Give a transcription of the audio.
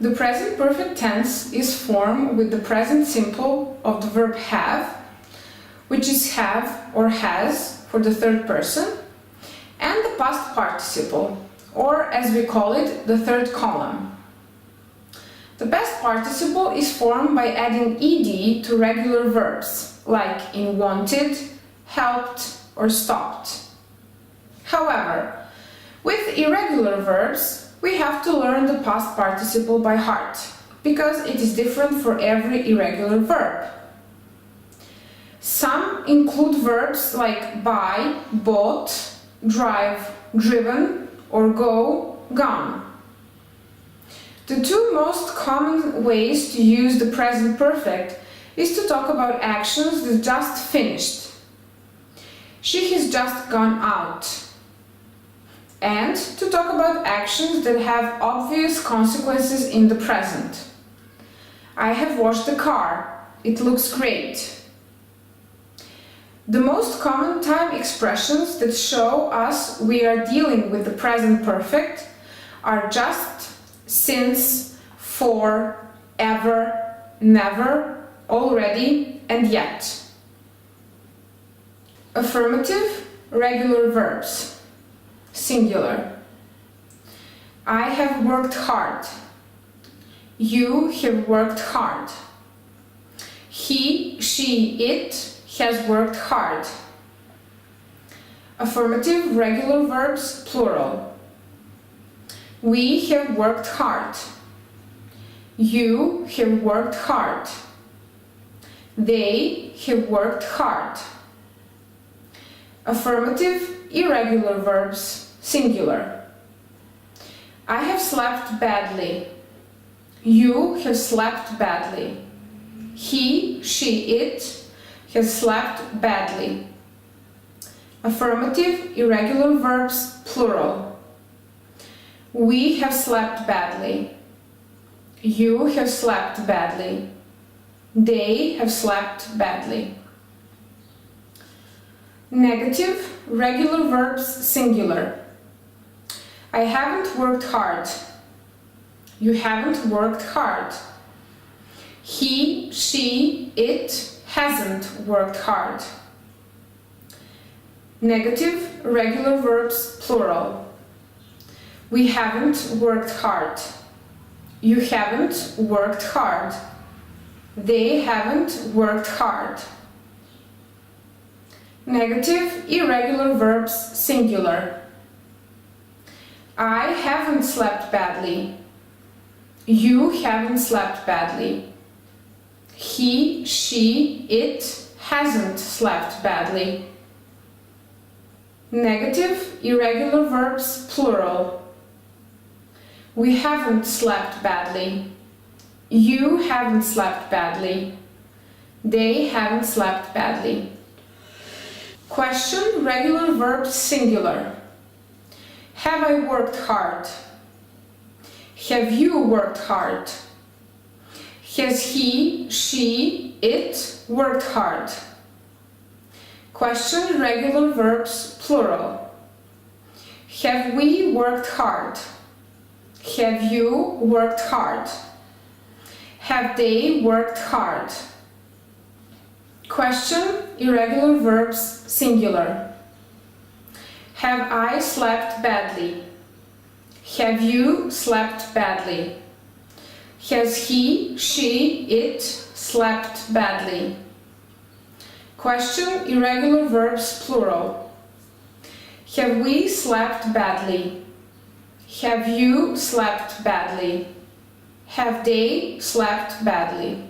The present perfect tense is formed with the present simple of the verb have, which is have or has for the third person, and the past participle, or as we call it, the third column. The past participle is formed by adding ed to regular verbs, like in wanted, helped, or stopped. However, with irregular verbs, we have to learn the past participle by heart, because it is different for every irregular verb. Some include verbs like buy, bought, drive, driven, or go, gone. The two most common ways to use the present perfect is to talk about actions that just finished. She has just gone out. And to talk about actions that have obvious consequences in the present. I have washed the car. It looks great. The most common time expressions that show us we are dealing with the present perfect are just, since, for, ever, never, already, and yet. Affirmative, regular verbs. Singular. I have worked hard. You have worked hard. He, she, it has worked hard. Affirmative, regular verbs, plural. We have worked hard. You have worked hard. They have worked hard. Affirmative, irregular verbs, singular. I have slept badly. You have slept badly. He, she, it has slept badly. Affirmative, irregular verbs, plural. We have slept badly. You have slept badly. They have slept badly. Negative, regular verbs, singular. I haven't worked hard. You haven't worked hard. He, she, it hasn't worked hard. Negative, regular verbs, plural. We haven't worked hard. You haven't worked hard. They haven't worked hard. Negative, irregular verbs, singular. I haven't slept badly. You haven't slept badly. He, she, it hasn't slept badly. Negative, irregular verbs, plural. We haven't slept badly. You haven't slept badly. They haven't slept badly. Question, regular verbs, singular. Have I worked hard? Have you worked hard? Has he, she, it worked hard? Question, regular verbs, plural. Have we worked hard? Have you worked hard? Have they worked hard? Question, irregular verbs, singular. Have I slept badly? Have you slept badly? Has he, she, it slept badly? Question, irregular verbs, plural. Have we slept badly? Have you slept badly? Have they slept badly?